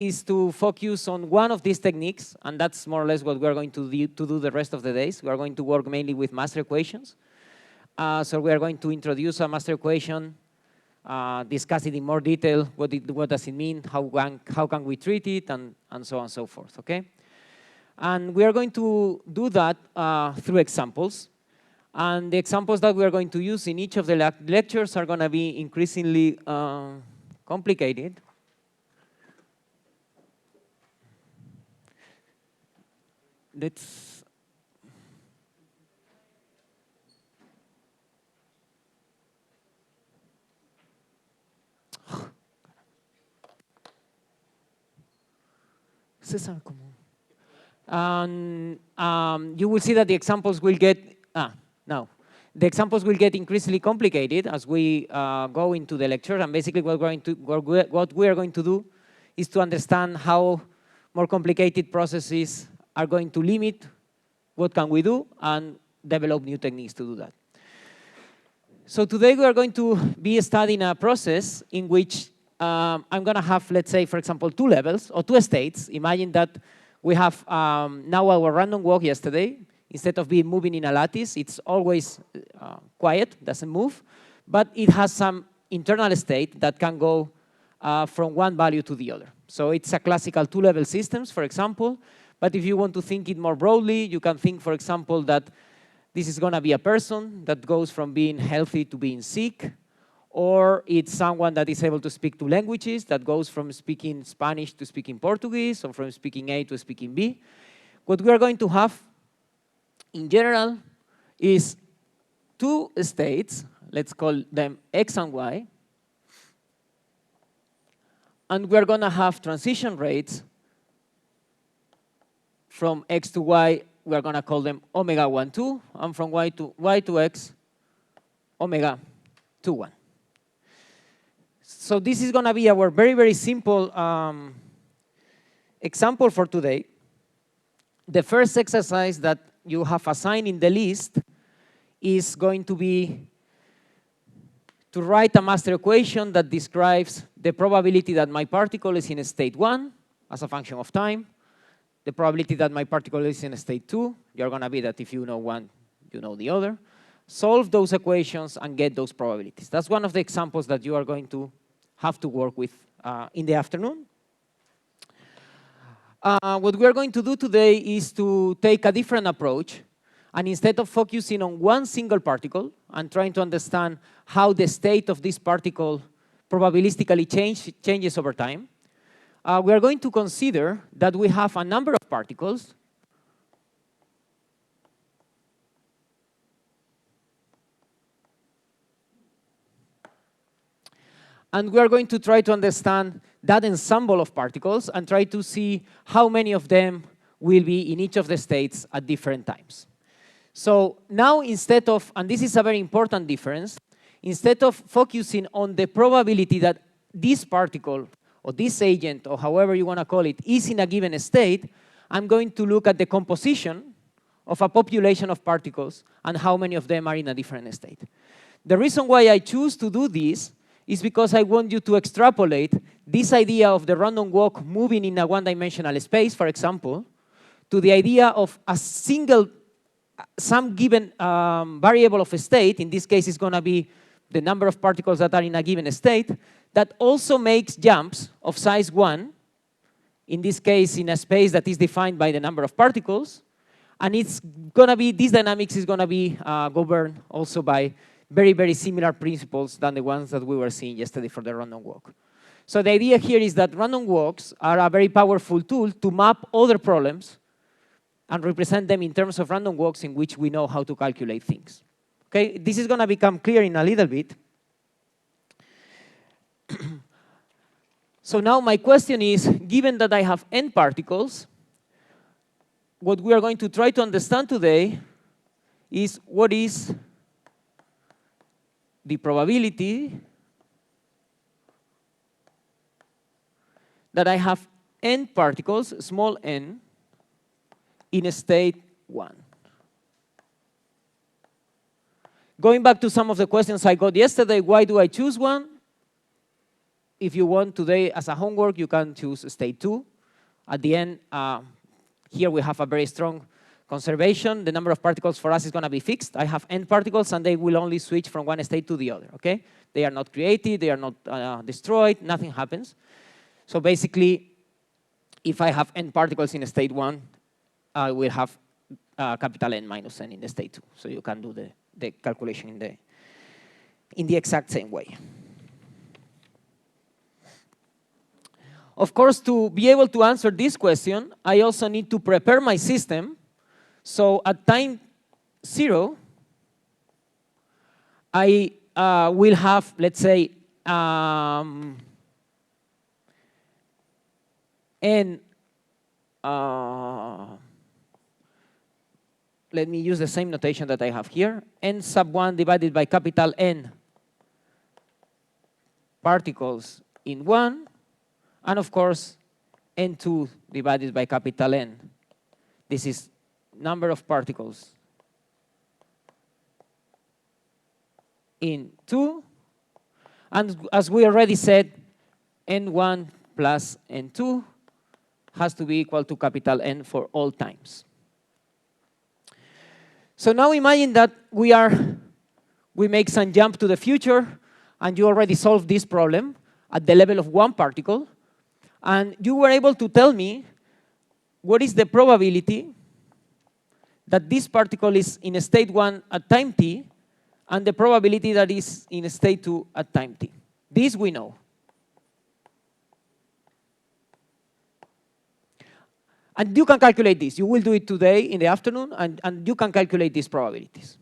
is to focus on one of these techniques, and that's more or less what we're going to do the rest of the days. We are going to work mainly with master equations. So we are going to introduce a master equation, discuss it in more detail, what does it mean, how can we treat it, and so on and so forth, okay? And we are going to do that through examples. And the examples that we are going to use in each of the lectures are going to be increasingly complicated. Let's you will see that the examples will get the examples will get increasingly complicated as we go into the lecture. And basically, what we are going to do is to understand how more complicated processes are going to limit what can we do and develop new techniques to do that. So today we are going to be studying a process in which I'm going to have, let's say, for example, two levels or two states. Imagine that we have now our random walk yesterday. Instead of being moving in a lattice, it's always quiet, doesn't move, but it has some internal state that can go from one value to the other. So it's a classical two-level systems, for example, but if you want to think it more broadly, you can think, for example, that this is going to be a person that goes from being healthy to being sick, or it's someone that is able to speak two languages, that goes from speaking Spanish to speaking Portuguese, or from speaking A to speaking B. What we are going to have in general is two states, let's call them X and Y, and we're going to have transition rates from X to Y. We're going to call them omega 1, 2, and from Y to X, omega 2, 1. So this is going to be our very, very simple example for today. The first exercise that you have assigned in the list is going to be to write a master equation that describes the probability that my particle is in state 1 as a function of time, the probability that my particle is in state 2, you're going to be that if you know one, you know the other. Solve those equations and get those probabilities. That's one of the examples that you are going to have to work with in the afternoon. What we are going to do today is to take a different approach, and instead of focusing on one single particle and trying to understand how the state of this particle probabilistically changes over time, we are going to consider that we have a number of particles and we are going to try to understand that ensemble of particles and try to see how many of them will be in each of the states at different times. So now instead of, and this is a very important difference, instead of focusing on the probability that this particle or this agent, or however you want to call it, is in a given state, I'm going to look at the composition of a population of particles and how many of them are in a different state. The reason why I choose to do this is because I want you to extrapolate this idea of the random walk moving in a one-dimensional space, for example, to the idea of a some given variable of a state. In this case, it's going to be the number of particles that are in a given state, that also makes jumps of size 1, in this case, in a space that is defined by the number of particles. And it's going to be, this dynamics is going to be governed also by very, very similar principles than the ones that we were seeing yesterday for the random walk. So the idea here is that random walks are a very powerful tool to map other problems and represent them in terms of random walks in which we know how to calculate things. Okay, this is going to become clear in a little bit. So now my question is, given that I have n particles, what we are going to try to understand today is what is the probability that I have n particles, small n, in state 1. Going back to some of the questions I got yesterday, why do I choose 1? if you want today as a homework, you can choose state 2. At the end, here we have a very strong conservation. The number of particles for us is going to be fixed. I have n particles, and they will only switch from one state to the other, okay? They are not created, they are not destroyed, nothing happens. So basically, if I have n particles in state 1, I will have capital N minus n in the state 2. So you can do the calculation in the exact same way. Of course, to be able to answer this question, I also need to prepare my system. So at time 0, I will have, let's say, n, let me use the same notation that I have here, n sub 1 divided by capital N particles in 1, and of course, n2 divided by capital N. This is number of particles in 2. And as we already said, n1 plus n2 has to be equal to capital N for all times. So now imagine that we make some jump to the future, and you already solved this problem at the level of 1 particle, and you were able to tell me what is the probability that this particle is in state 1 at time t, and the probability that is in state 2 at time t. This we know. And you can calculate this. You will do it today in the afternoon, and you can calculate these probabilities.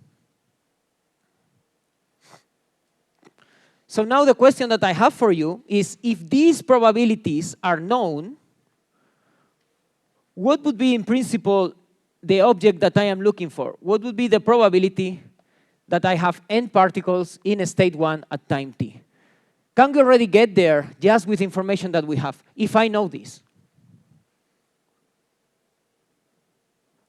So now the question that I have for you is, if these probabilities are known, what would be in principle the object that I am looking for? What would be the probability that I have n particles in state 1 at time t? Can we already get there just with information that we have, if I know this?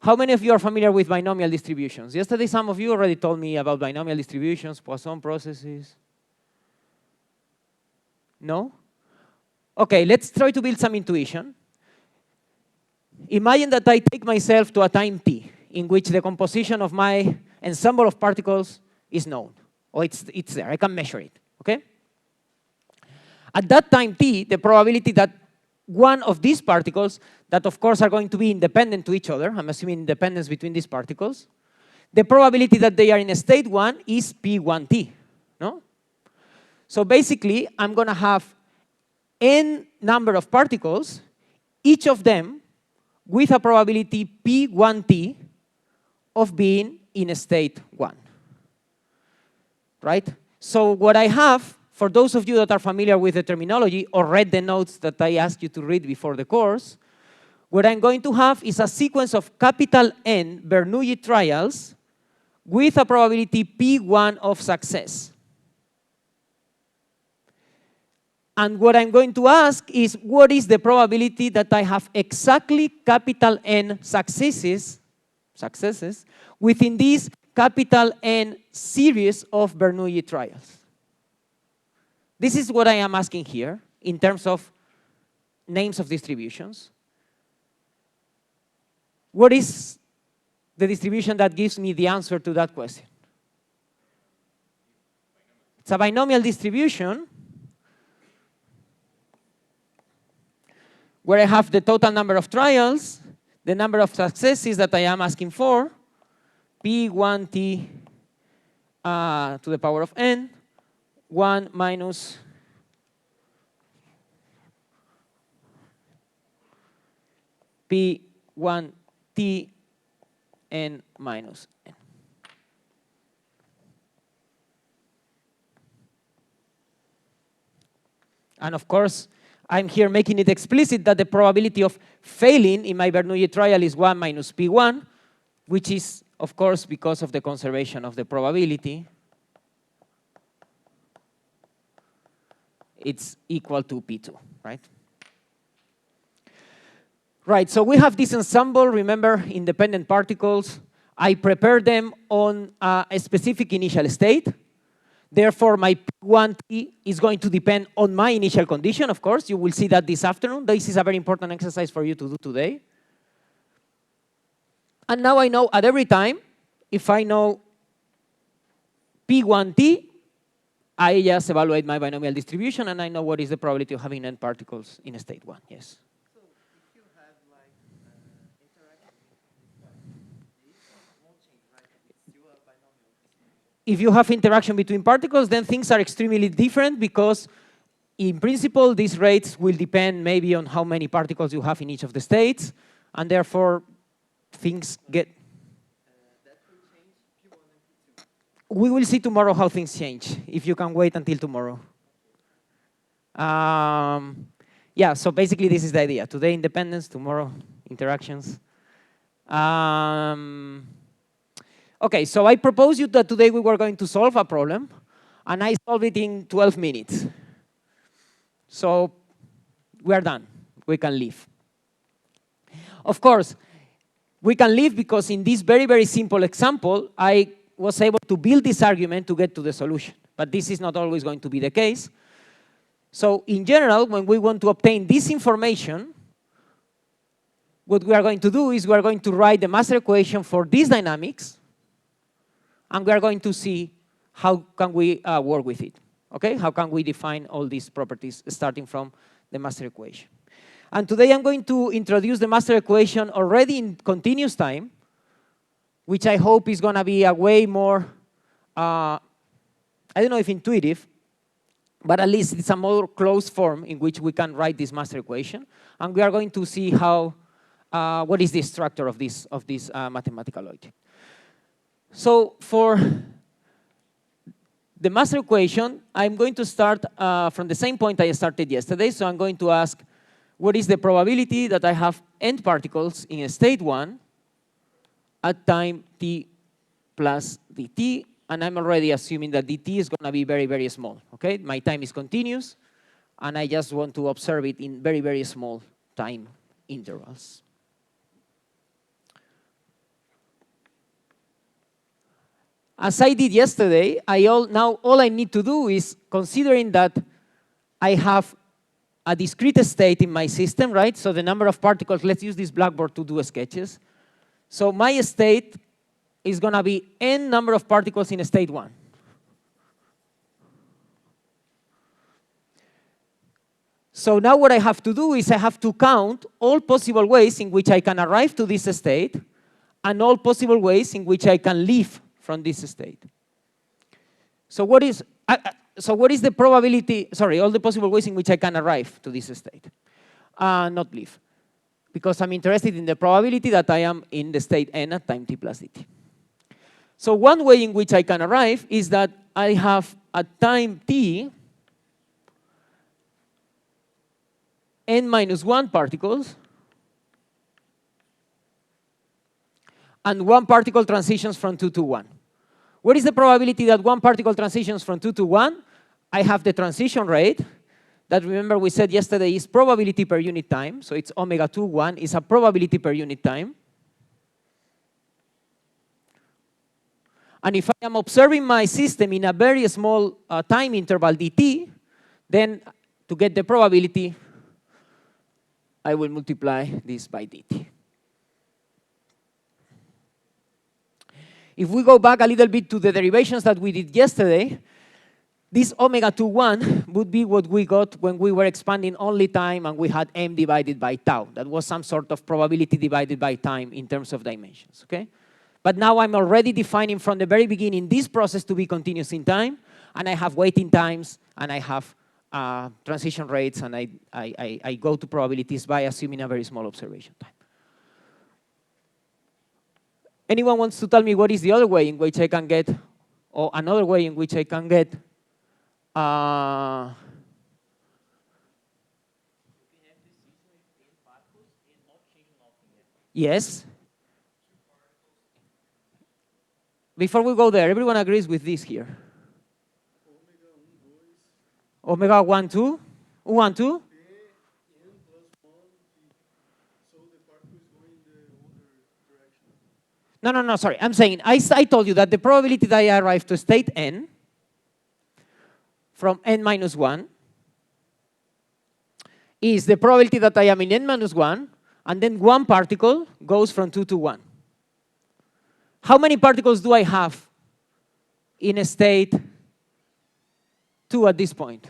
How many of you are familiar with binomial distributions? Yesterday, some of you already told me about binomial distributions, Poisson processes. No? Okay, let's try to build some intuition. Imagine that I take myself to a time t, in which the composition of my ensemble of particles is known, or it's there, I can measure it, okay? At that time t, the probability that one of these particles, that of course are going to be independent to each other, I'm assuming independence between these particles, the probability that they are in state 1 is P1t, no? So basically, I'm going to have n number of particles, each of them with a probability P1t of being in state 1, right? So what I have, for those of you that are familiar with the terminology or read the notes that I asked you to read before the course, what I'm going to have is a sequence of capital N Bernoulli trials with a probability P1 of success. And what I'm going to ask is, what is the probability that I have exactly capital N successes within this capital N series of Bernoulli trials? This is what I am asking here in terms of names of distributions. What is the distribution that gives me the answer to that question? It's a binomial distribution where I have the total number of trials, the number of successes that I am asking for, P1t to the power of n, 1 minus P1t n minus n. And of course, I'm here making it explicit that the probability of failing in my Bernoulli trial is 1 minus P1, which is, of course, because of the conservation of the probability. It's equal to P2, right? Right, so we have this ensemble, remember, independent particles. I prepare them on a specific initial state. Therefore, my P1T is going to depend on my initial condition, of course. You will see that this afternoon. This is a very important exercise for you to do today. And now I know at every time, if I know P1T, I just evaluate my binomial distribution, and I know what is the probability of having n particles in state 1. Yes? So if you have like interaction won't change, right? It's still a binomial distribution. If you have interaction between particles, then things are extremely different because in principle, these rates will depend maybe on how many particles you have in each of the states, and therefore things get... That will change P1 and P2. We will see tomorrow how things change, if you can wait until tomorrow. Yeah, so basically this is the idea. Today independence, tomorrow interactions. Okay, so I propose you that today we were going to solve a problem, and I solved it in 12 minutes. So we are done. We can leave. Of course, we can leave because in this very, very simple example, I was able to build this argument to get to the solution. But this is not always going to be the case. So in general, when we want to obtain this information, what we are going to do is we are going to write the master equation for these dynamics, and we are going to see how can we work with it. Okay? How can we define all these properties starting from the master equation? And today I'm going to introduce the master equation already in continuous time, which I hope is going to be a way more, I don't know if intuitive, but at least it's a more closed form in which we can write this master equation. And we are going to see how, what is the structure of this mathematical logic. So for the master equation, I'm going to start from the same point I started yesterday. So I'm going to ask, what is the probability that I have n particles in state 1 at time t plus dt? And I'm already assuming that dt is going to be very, very small. Okay, my time is continuous, and I just want to observe it in very, very small time intervals. As I did yesterday, now all I need to do is, considering that I have a discrete state in my system, right? So the number of particles, let's use this blackboard to do sketches. So my state is going to be n number of particles in state 1. So now what I have to do is I have to count all possible ways in which I can arrive to this state and all possible ways in which I can leave from this state. So what is the probability, sorry, all the possible ways in which I can arrive to this state, not leave. Because I'm interested in the probability that I am in the state n at time t plus dt. So one way in which I can arrive is that I have at time t n minus 1 particles and 1 particle transitions from 2 to 1. What is the probability that 1 particle transitions from 2 to 1? I have the transition rate that, remember, we said yesterday is probability per unit time. So it's omega 2, 1 is a probability per unit time. And if I am observing my system in a very small time interval dt, then to get the probability, I will multiply this by dt. If we go back a little bit to the derivations that we did yesterday, this omega 2, 1 would be what we got when we were expanding only time and we had m divided by tau. That was some sort of probability divided by time in terms of dimensions, okay? But now I'm already defining from the very beginning this process to be continuous in time, and I have waiting times, and I have transition rates, and I go to probabilities by assuming a very small observation time. Anyone wants to tell me what is the other way in which I can get, or another way in which I can get yes? Before we go there, everyone agrees with this here. Omega 1, 2? 1, 2? No, sorry. I'm saying, I told you that the probability that I arrive to state n from n minus 1 is the probability that I am in n minus 1, and then one particle goes from 2 to 1. How many particles do I have in a state 2 at this point?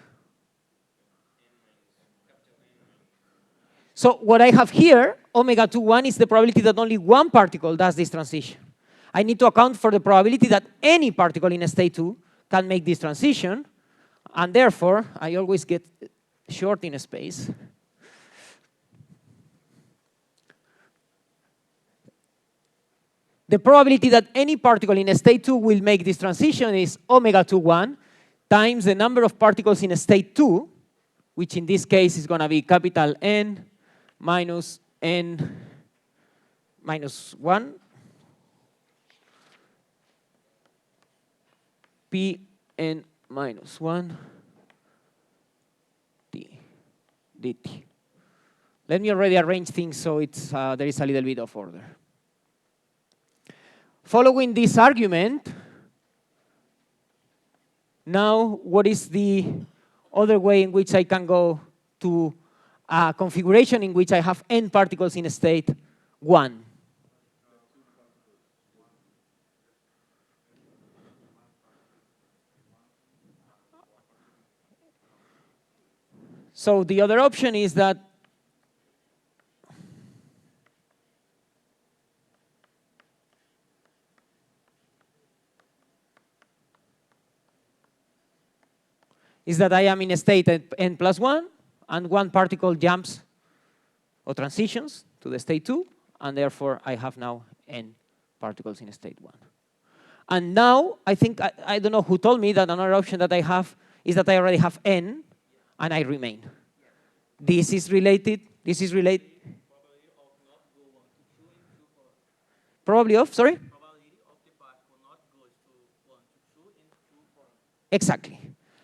So what I have here, omega 2, 1, is the probability that only one particle does this transition. I need to account for the probability that any particle in a state 2 can make this transition, and therefore, I always get short in space. The probability that any particle in a state 2 will make this transition is omega 2, 1 times the number of particles in a state 2, which in this case is going to be capital N minus N minus 1, P N minus 1 T dt. Let me already arrange things so it's, there is a little bit of order. Following this argument, now what is the other way in which I can go to a configuration in which I have n particles in a state 1? So the other option is that I am in a state at n plus 1, and one particle jumps or transitions to the state 2, and therefore I have now n particles in state 1. And now I think, I don't know who told me that another option that I have is that I already have n, and I remain. This is related, this is related. Probability of, sorry? Probability of the particle not goes to 1 to 2 in 2 forms. Exactly.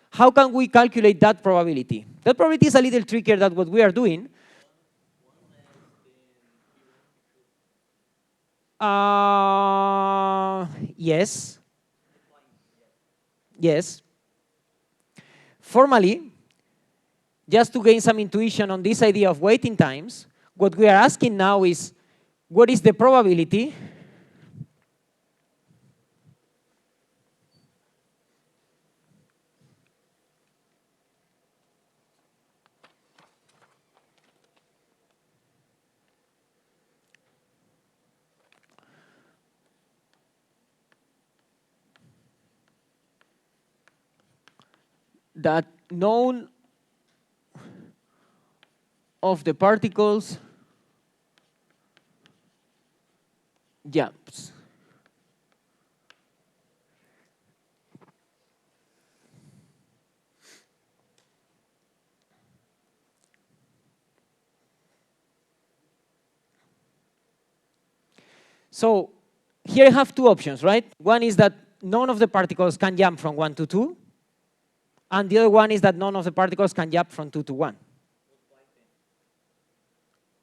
How can we calculate that probability? That probability is a little trickier than what we are doing. Yes. Yes. Formally, just to gain some intuition on this idea of waiting times, what we are asking now is, what is the probability that none of the particles jumps? So here I have two options, right? One is that none of the particles can jump from 1 to 2. And the other one is that none of the particles can jump from 2 to 1.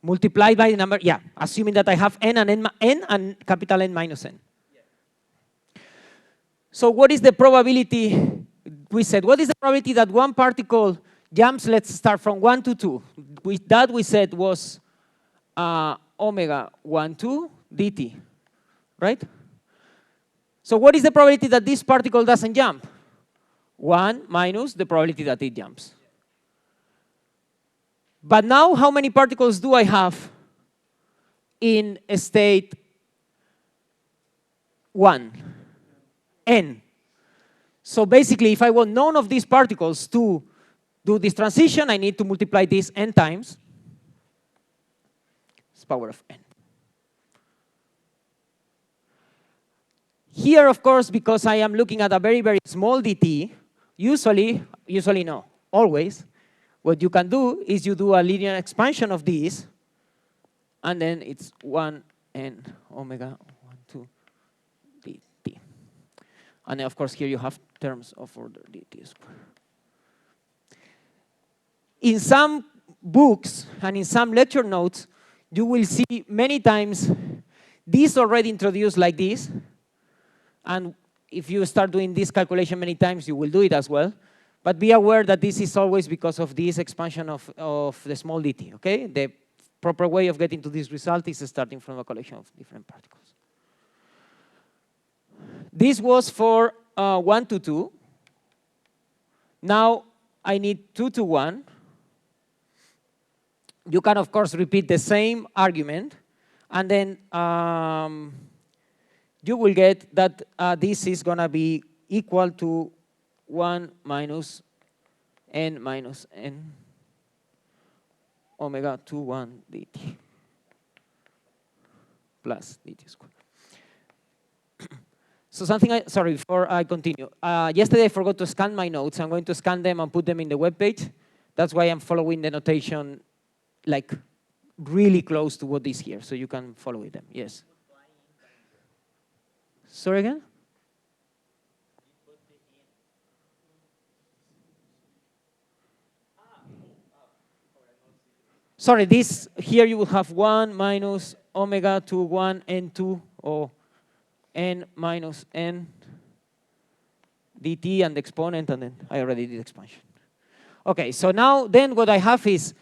Multiplied by the number, yeah, assuming that I have n and capital N minus n. Yeah. So what is the probability, we said, what is the probability that one particle jumps, let's start from 1 to 2. That we said was omega 1, 2 dt, right? So what is the probability that this particle doesn't jump? 1 minus the probability that it jumps. But now, how many particles do I have in a state 1? N. So basically, if I want none of these particles to do this transition, I need to multiply this n times. It's power of n. Here, of course, because I am looking at a very, very small dt, usually no, always, what you can do is you do a linear expansion of this, and then it's 1 n omega 1, 2 dt. And then, of course, here you have terms of order dt squared. In some books and in some lecture notes, you will see many times this already introduced like this. And if you start doing this calculation many times, you will do it as well. But be aware that this is always because of this expansion of the small dt, okay? The proper way of getting to this result is starting from a collection of different particles. This was for 1 to 2. Now I need 2 to 1. You can, of course, repeat the same argument, and then you will get that this is going to be equal to 1 minus n omega 2 1 dt plus dt squared. So something, sorry, before I continue. Yesterday I forgot to scan my notes. I'm going to scan them and put them in the web page. That's why I'm following the notation like really close to what is here, so you can follow with them. Yes. Sorry again? Sorry, this here you will have 1 minus omega 2 1 n2 or n minus n dt and the exponent, and then I already did expansion. Okay, so now then what I have is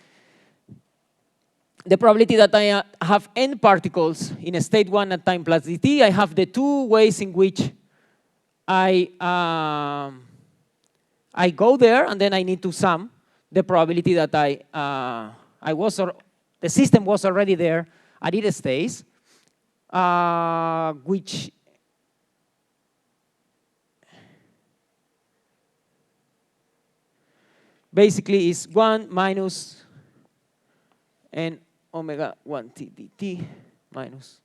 the probability that I have n particles in a state 1 at time plus dt. I have the two ways in which I go there, and then I need to sum the probability that the system was already there at its states, which basically is 1 minus n omega 1 t dt minus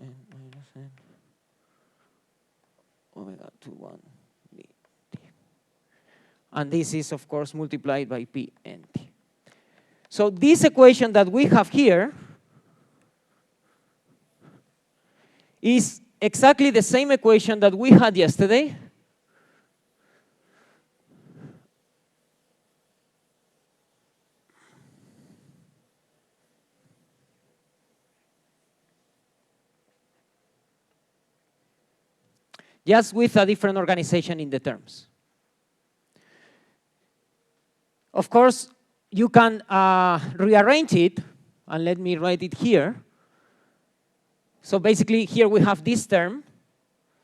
n minus n omega 2 1 dt. And this is, of course, multiplied by p n t. So this equation that we have here is exactly the same equation that we had yesterday. Just with a different organization in the terms. Of course, you can rearrange it, and let me write it here. So basically, here we have this term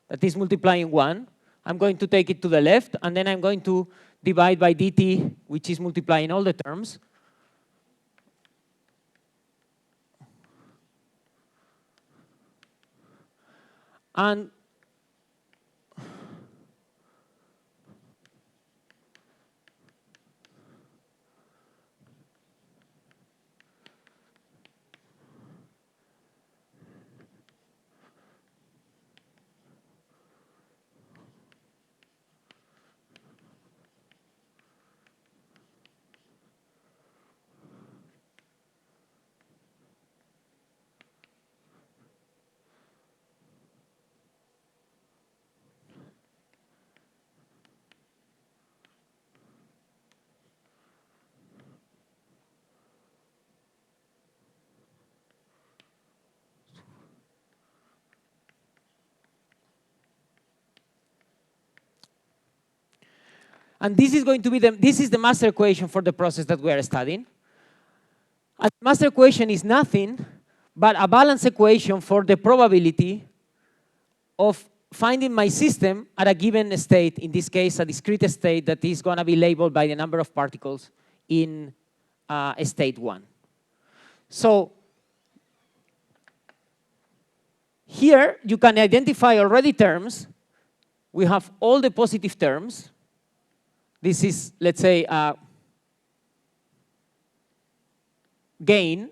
that is multiplying 1. I'm going to take it to the left, and then I'm going to divide by dt, which is multiplying all the terms. And this is going to be this is the master equation for the process that we are studying. And the master equation is nothing but a balance equation for the probability of finding my system at a given state, in this case, a discrete state that is going to be labeled by the number of particles in state 1. So here you can identify already terms. We have all the positive terms. This is, let's say, a gain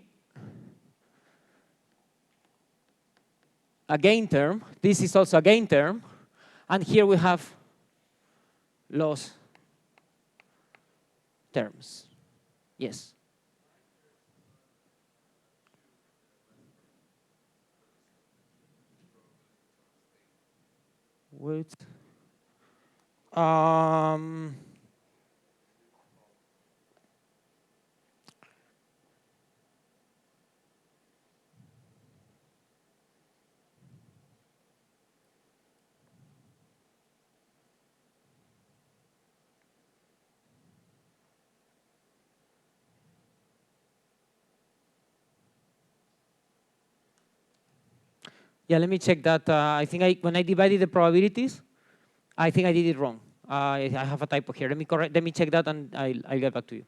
term. This is also a gain term. And here we have loss terms. Yes. Wait. Yeah, let me check that. I think when I divided the probabilities, I think I did it wrong. I have a typo here. Let me check that, and I'll get back to you.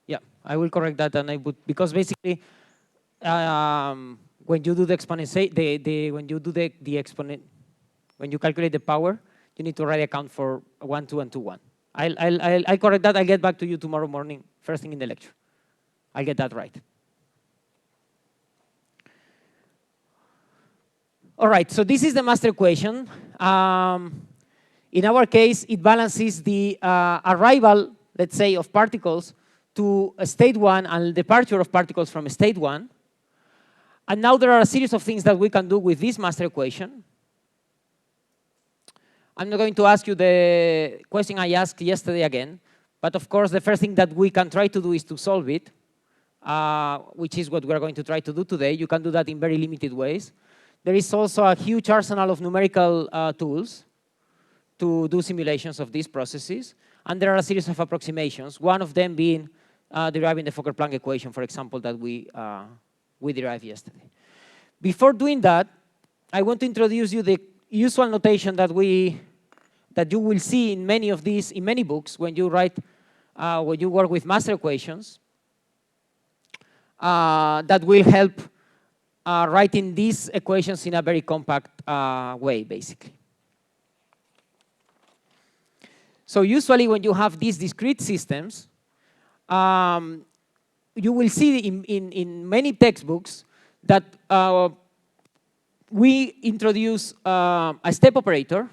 Yeah, I will correct that, and I would, because basically, when you do the exponent, when you do the exponent, when you calculate the power, you need to already account for 1, 2, and 2, 1. I'll correct that. I'll get back to you tomorrow morning, first thing in the lecture. I'll get that right. All right, so this is the master equation. In our case, it balances the arrival, let's say, of particles to state 1 and departure of particles from state 1. And now there are a series of things that we can do with this master equation. I'm not going to ask you the question I asked yesterday again, but of course the first thing that we can try to do is to solve it, which is what we're going to try to do today. You can do that in very limited ways. There is also a huge arsenal of numerical tools to do simulations of these processes, and there are a series of approximations, one of them being deriving the Fokker-Planck equation, for example, that we derived yesterday. Before doing that, I want to introduce you the usual notation that you will see in many of these, in many books when you write, when you work with master equations, that will help writing these equations in a very compact way, basically. So usually when you have these discrete systems, you will see in many textbooks that we introduce a step operator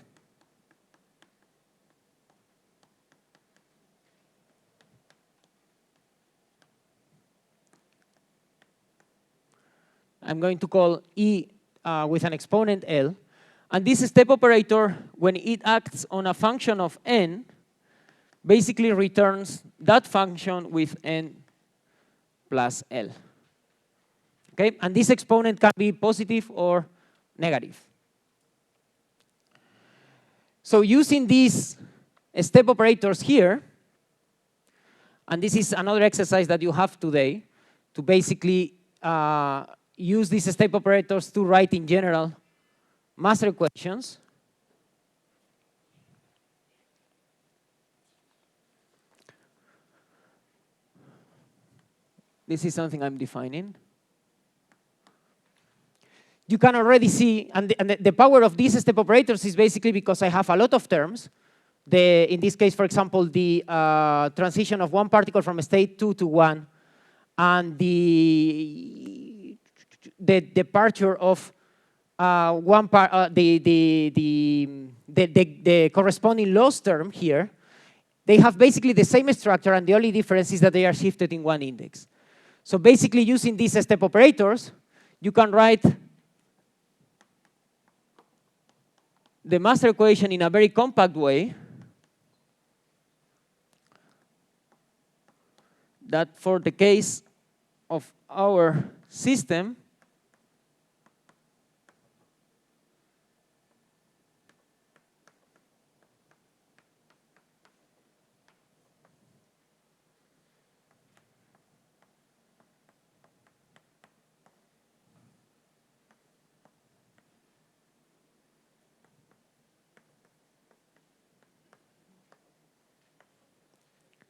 I'm going to call E with an exponent L. And this step operator, when it acts on a function of n, basically returns that function with n plus L. Okay? And this exponent can be positive or negative. So using these step operators here, and this is another exercise that you have today, to basically use these step operators to write in general master equations. This is something I'm defining. You can already see, and the power of these step operators is basically because I have a lot of terms. In this case, for example, the transition of one particle from state 2 to 1, and the departure of one part, the corresponding loss term here, they have basically the same structure, and the only difference is that they are shifted in one index. So basically, using these step operators, you can write the master equation in a very compact way that for the case of our system,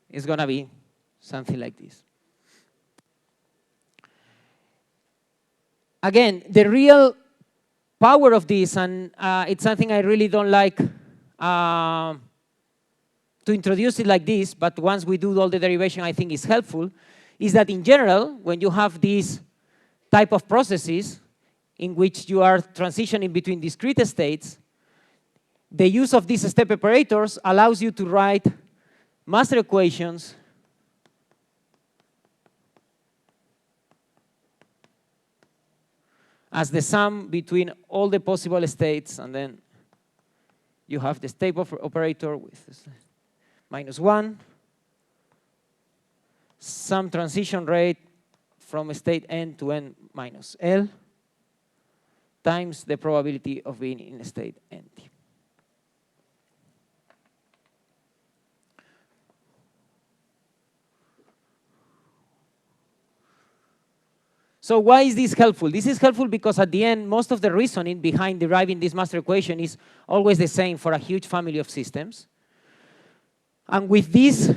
is going to be something like this. Again, the real power of this, and it's something I really don't like to introduce it like this, but once we do all the derivation, I think is helpful, is that in general, when you have these type of processes in which you are transitioning between discrete states, the use of these step operators allows you to write master equations as the sum between all the possible states, and then you have the step operator with -1, some transition rate from state n to n minus L, times the probability of being in state empty. So why is this helpful? This is helpful because at the end, most of the reasoning behind deriving this master equation is always the same for a huge family of systems. And with this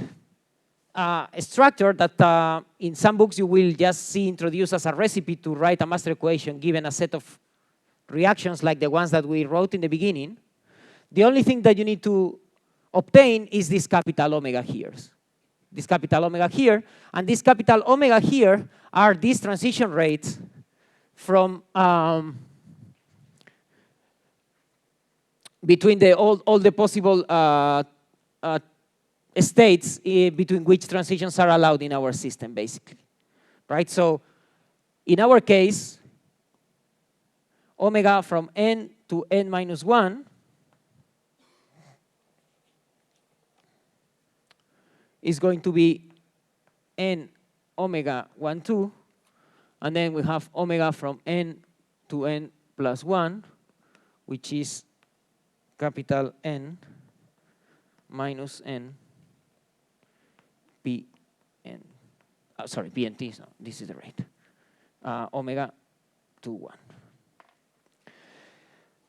structure that in some books you will just see introduced as a recipe to write a master equation given a set of reactions like the ones that we wrote in the beginning, the only thing that you need to obtain is this capital omega here. This capital omega here, and this capital omega here are these transition rates from between all the possible states between which transitions are allowed in our system, basically, right? So in our case, omega from n to n minus 1 is going to be n omega 1, 2, and then we have omega from n to n plus 1, which is capital N minus n p n. Sorry, p n t, no, this is the rate. Omega to 1.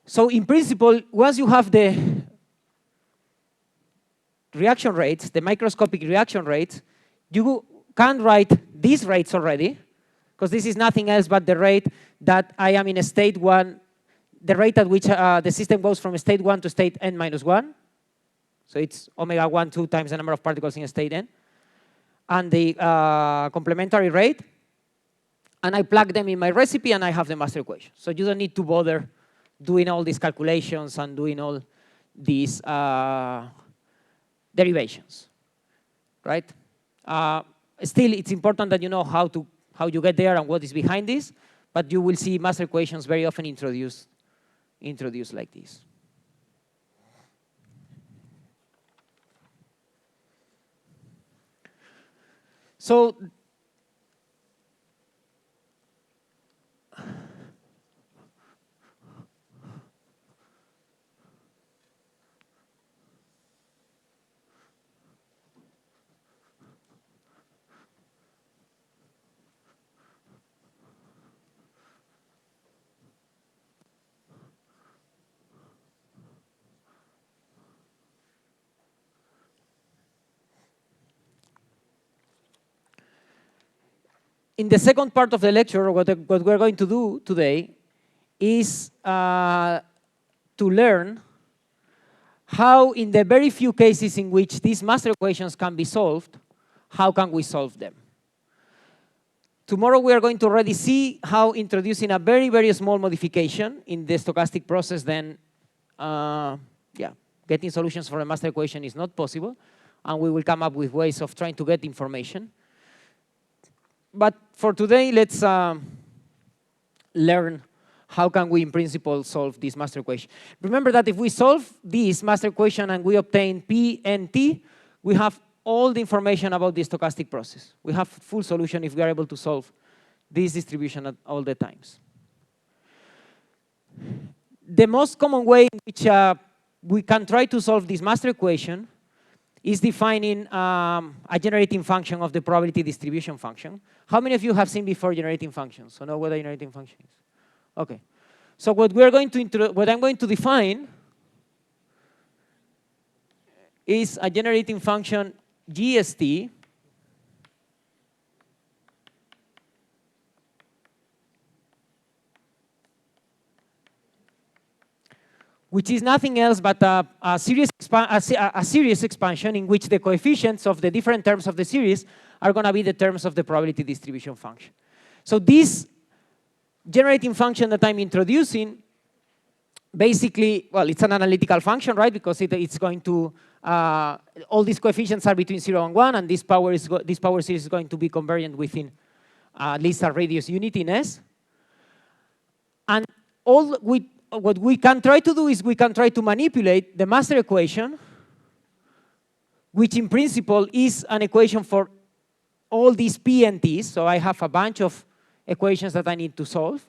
So in principle, once you have the reaction rates, the microscopic reaction rates, you can write these rates already, because this is nothing else but the rate that I am in state 1, the rate at which the system goes from state 1 to state n minus 1. So it's omega 1, 2 times the number of particles in state n. And the complementary rate. And I plug them in my recipe and I have the master equation. So you don't need to bother doing all these calculations and doing all these derivations, right? Still, it's important that you know how you get there and what is behind this, but you will see master equations very often introduced like this. So in the second part of the lecture, what we're going to do today is to learn how, in the very few cases in which these master equations can be solved, how can we solve them? Tomorrow we are going to already see how introducing a very, very small modification in the stochastic process, then getting solutions for a master equation is not possible, and we will come up with ways of trying to get information. But for today, let's learn how can we, in principle, solve this master equation. Remember that if we solve this master equation and we obtain P and T, we have all the information about the stochastic process. We have full solution if we are able to solve this distribution at all the times. The most common way in which we can try to solve this master equation is defining a generating function of the probability distribution function. How many of you have seen before generating functions? So know what a generating function is? Okay. So what I'm going to define is a generating function GST which is nothing else but a series expansion in which the coefficients of the different terms of the series are going to be the terms of the probability distribution function. So this generating function that I'm introducing, basically, well, it's an analytical function, right? Because it's going to, all these coefficients are between 0 and 1, and this power series is going to be convergent within at least a radius unit in S. And what we can try to do is we can try to manipulate the master equation, which in principle is an equation for all these P and T's. So I have a bunch of equations that I need to solve.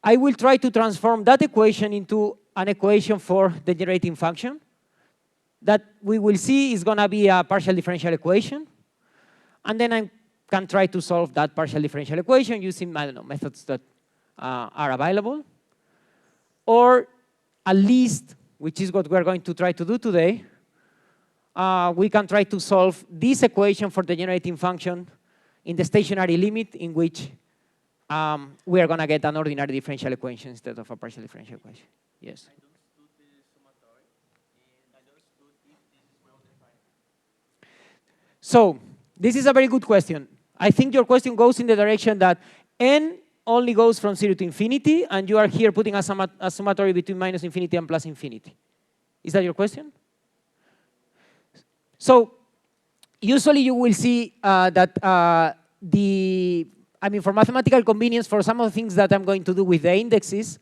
I will try to transform that equation into an equation for the generating function that we will see is going to be a partial differential equation. And then I can try to solve that partial differential equation using, I don't know, methods that are available. Or at least, which is what we're going to try to do today, we can try to solve this equation for the generating function in the stationary limit in which we are going to get an ordinary differential equation instead of a partial differential equation. Yes? I understood the summatory, and I understood if this is well defined. So this is a very good question. I think your question goes in the direction that n only goes from 0 to infinity, and you are here putting a summatory between minus infinity and plus infinity. Is that your question? So usually you will see that for mathematical convenience, for some of the things that I'm going to do with the indexes,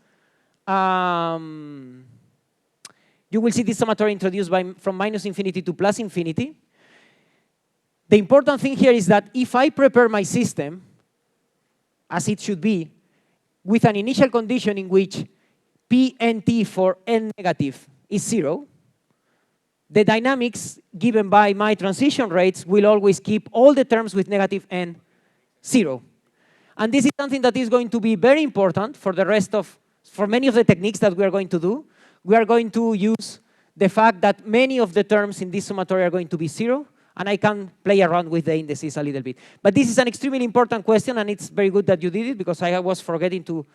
you will see this summatory introduced from minus infinity to plus infinity. The important thing here is that if I prepare my system, as it should be, with an initial condition in which P and T for n negative is 0, the dynamics given by my transition rates will always keep all the terms with negative n 0. And this is something that is going to be very important for for many of the techniques that we are going to do. We are going to use the fact that many of the terms in this summatory are going to be 0, and I can play around with the indices a little bit. But this is an extremely important question, and it's very good that you did it, because I was forgetting to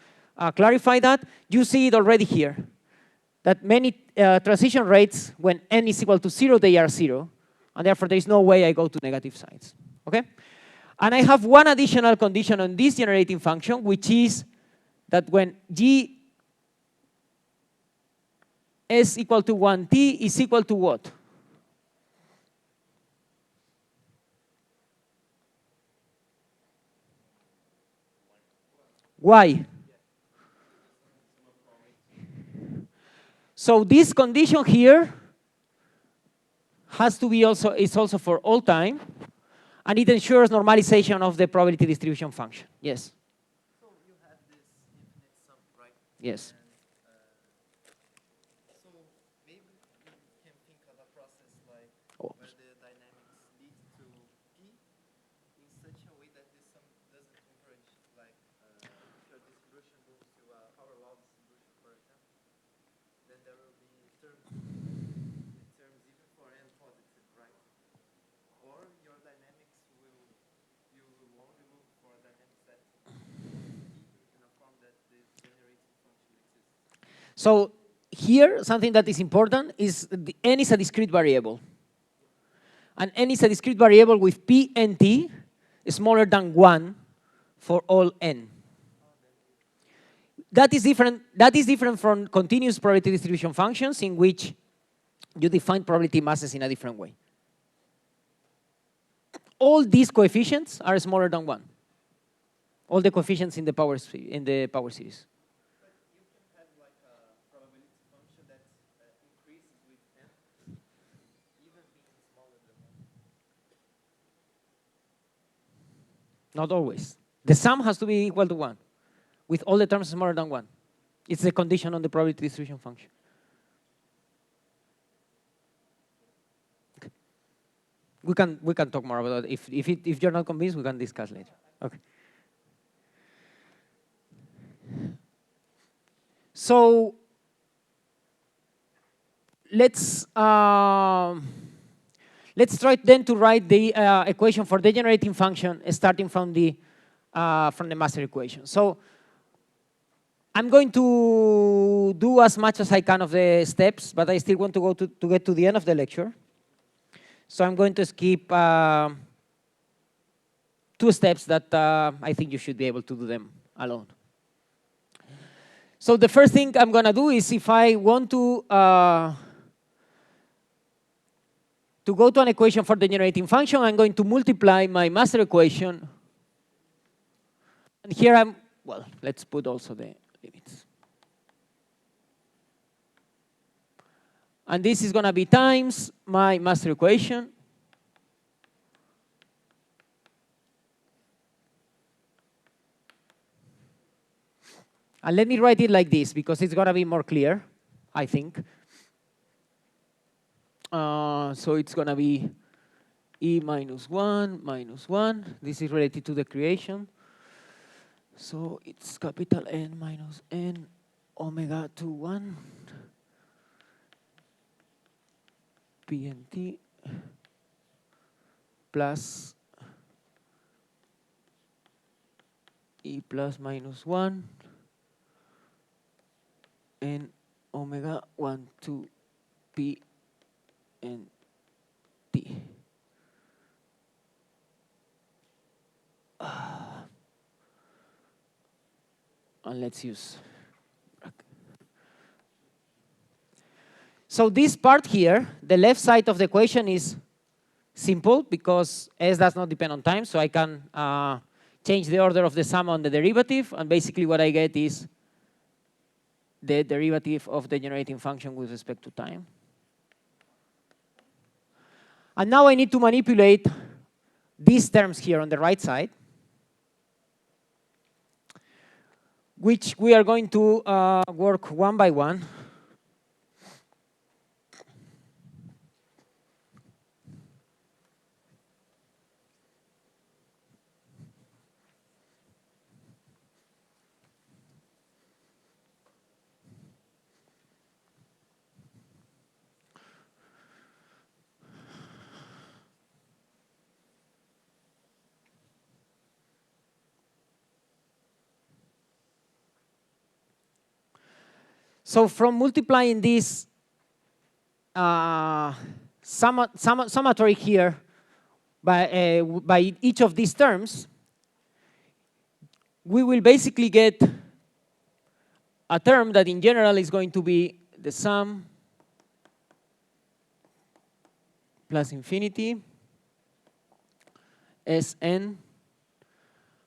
clarify that. You see it already here, that many transition rates, when n is equal to 0, they are 0, and therefore there is no way I go to negative sides. Okay? And I have one additional condition on this generating function, which is that when G is equal to 1, T is equal to what? Why? So this condition here has to be is also for all time, and it ensures normalization of the probability distribution function. Yes? So you have this infinite sum, right? Yes. So maybe you can think of a process like Oh. where the dynamics leads to P in such a way that the sum doesn't converge. Like if your distribution moves to a power law distribution, for example, then there will be terms even for n positive, right? Or your dynamics you will only look for dynamics that in a form that the generating function exists. So here, something that is important is n is a discrete variable. And n is a discrete variable with P and T smaller than 1 for all n. That is different from continuous probability distribution functions, in which you define probability masses in a different way. All these coefficients are smaller than 1. All the coefficients in the power series. But you can have like a probability function that increases with n, even being smaller than 1. Not always. The sum has to be equal to 1, with all the terms smaller than 1. It's the condition on the probability distribution function. Okay. We can talk more about it. If you're not convinced, we can discuss later. Okay. So let's try then to write the equation for the generating function starting from the master equation. So I'm going to do as much as I can of the steps, but I still want to go to get to the end of the lecture. So I'm going to skip 2 steps that I think you should be able to do them alone. So the first thing I'm going to do is, if I want to go to an equation for the generating function, I'm going to multiply my master equation. And here let's put also the limits. And this is going to be times my master equation. And let me write it like this, because it's going to be more clear, I think. So it's going to be E minus 1, minus 1. This is related to the creation. So it's capital N minus N omega to 1 PNT plus E plus minus 1 N omega 1 to P N T. And let's use. So this part here, the left side of the equation is simple because S does not depend on time, so I can change the order of the sum on the derivative, and basically what I get is the derivative of the generating function with respect to time. And now I need to manipulate these terms here on the right side, which we are going to work one by one. So from multiplying this summatory here by each of these terms, we will basically get a term that in general is going to be the sum plus infinity Sn,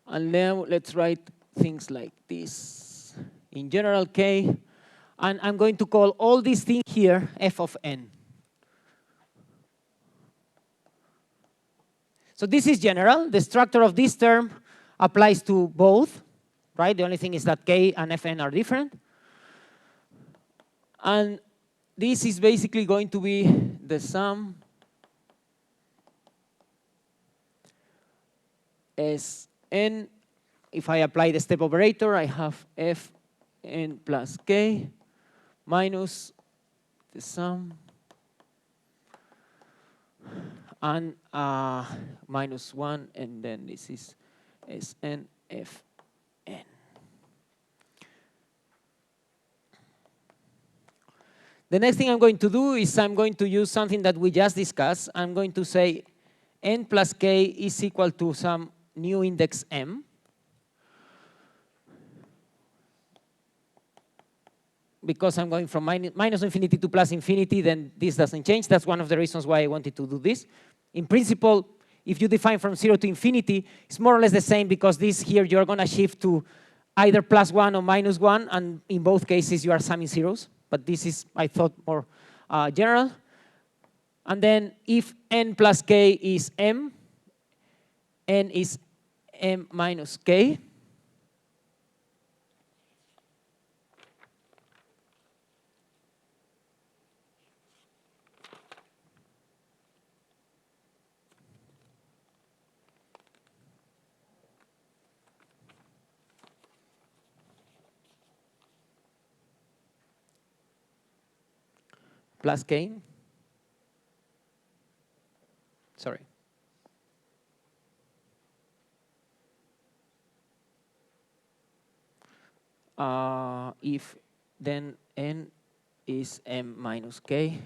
and now let's write things like this. In general K, and I'm going to call all these things here f of n. So this is general. The structure of this term applies to both, right? The only thing is that K and Fn are different. And this is basically going to be the sum Sn. If I apply the step operator, I have Fn plus K minus the sum and minus 1, and then this is Sn Fn. The next thing I'm going to do is I'm going to use something that we just discussed. I'm going to say n plus k is equal to some new index m. Because I'm going from minus infinity to plus infinity, then this doesn't change. That's one of the reasons why I wanted to do this. In principle, if you define from 0 to infinity, it's more or less the same, because this here you're going to shift to either plus 1 or minus 1, and in both cases you are summing zeros. But this is, I thought, more general. And then if n plus k is m, n is m minus k. Plus k. Sorry. If then n is m minus k,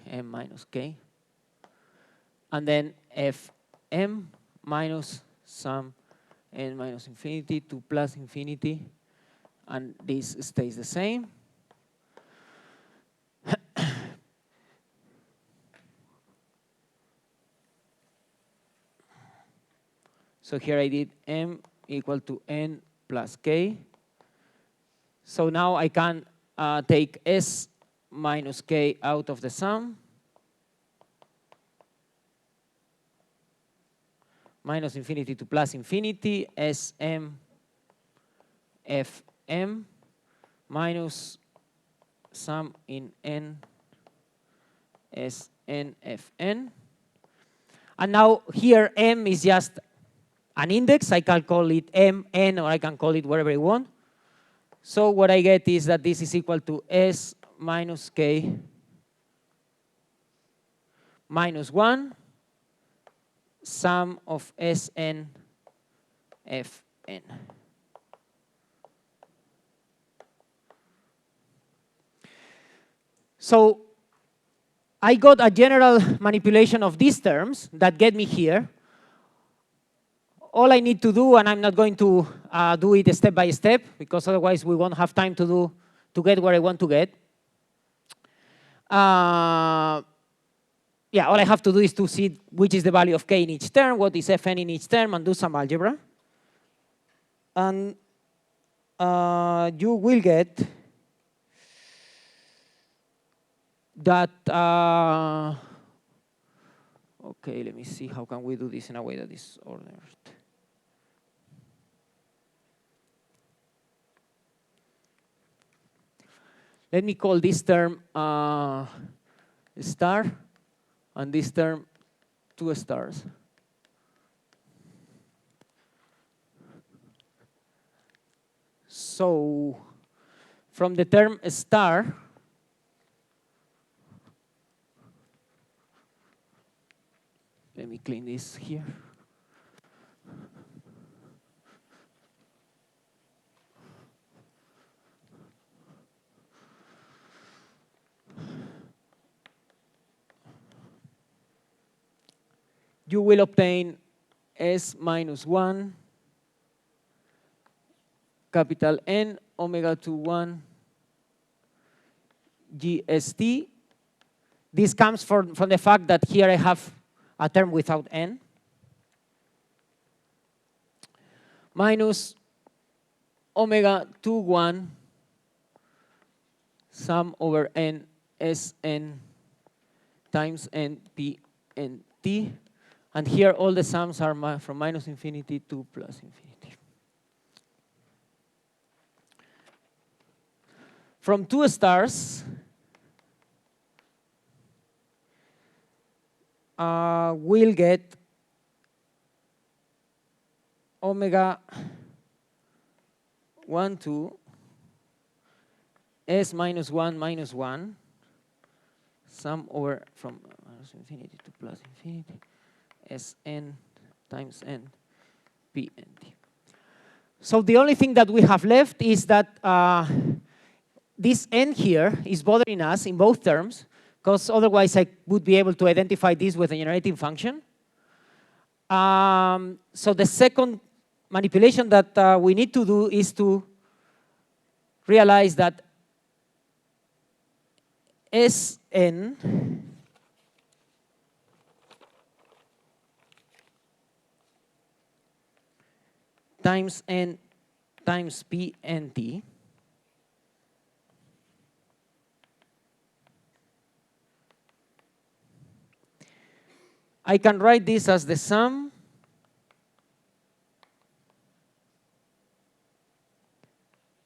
and then fm minus sum n minus infinity to plus infinity, and this stays the same. So here I did m equal to n plus k. So now I can take s minus k out of the sum. Minus infinity to plus infinity, Sm Fm minus sum in n S n f n. And now here m is just an index. I can call it m, n, or I can call it whatever I want. So what I get is that this is equal to s minus k minus 1 sum of Sn Fn. So I got a general manipulation of these terms that get me here. All I need to do, and I'm not going to do it step by step, because otherwise we won't have time to get where I want to get. Yeah, all I have to do is to see which is the value of k in each term, what is Fn in each term, and do some algebra. And you will get that, okay, let me see, how can we do this in a way that is ordered? Let me call this term star, and this term 2 stars. So from the term star, let me clean this here. You will obtain S minus 1 capital N omega 2 1 GST. This comes from the fact that here I have a term without N. Minus omega 2 1 sum over N Sn times N P N T. And here all the sums are from minus infinity to plus infinity. From 2 stars, we'll get omega 1 2 S minus 1 minus 1 sum over from minus infinity to plus infinity Sn times N P N T. So the only thing that we have left is that this N here is bothering us in both terms, because otherwise I would be able to identify this with a generating function. So the second manipulation that we need to do is to realize that Sn times N times P N T I can write this as the sum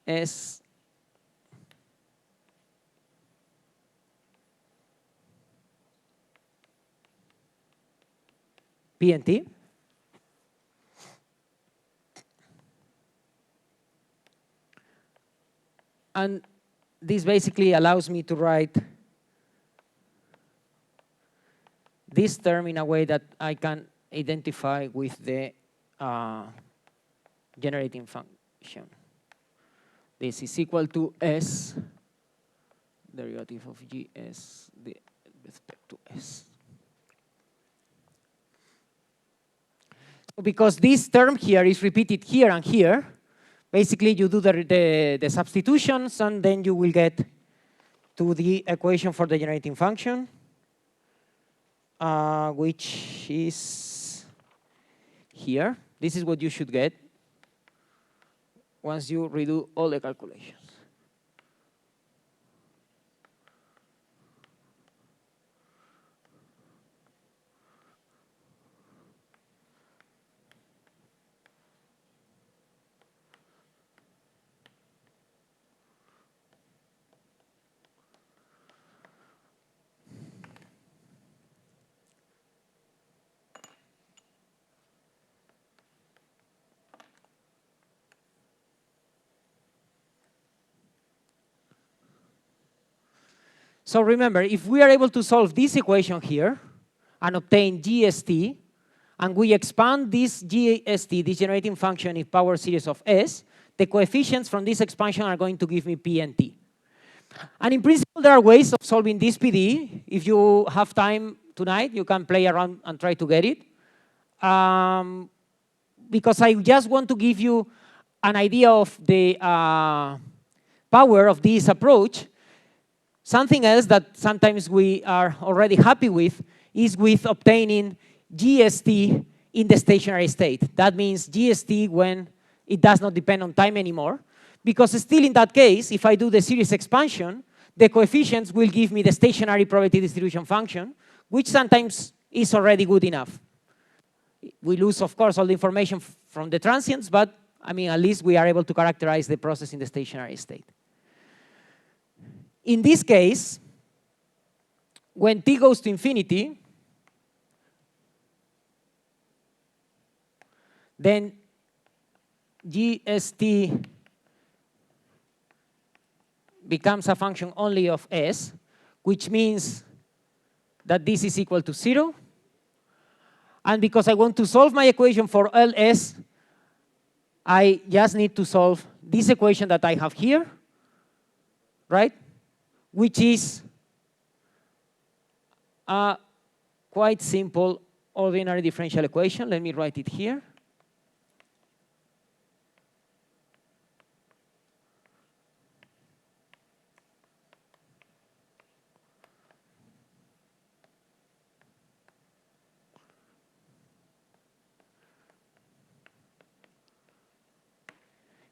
S P and T and this basically allows me to write this term in a way that I can identify with the generating function. This is equal to S derivative of GS with respect to S. Because this term here is repeated here and here, basically you do the substitutions and then you will get to the equation for the generating function, which is here. This is what you should get once you redo all the calculations. So remember, if we are able to solve this equation here and obtain GST, and we expand this GST, this generating function, in power series of S, the coefficients from this expansion are going to give me P and T. And in principle, there are ways of solving this PD. If you have time tonight, you can play around and try to get it. Because I just want to give you an idea of the power of this approach. Something else that sometimes we are already happy with is with obtaining GST in the stationary state. That means GST when it does not depend on time anymore. Because still in that case, if I do the series expansion, the coefficients will give me the stationary probability distribution function, which sometimes is already good enough. We lose, of course, all the information from the transients, but I mean, at least we are able to characterize the process in the stationary state. In this case, when t goes to infinity, then GST becomes a function only of S, which means that this is equal to 0. And because I want to solve my equation for LS, I just need to solve this equation that I have here, right? Which is a quite simple ordinary differential equation. Let me write it here.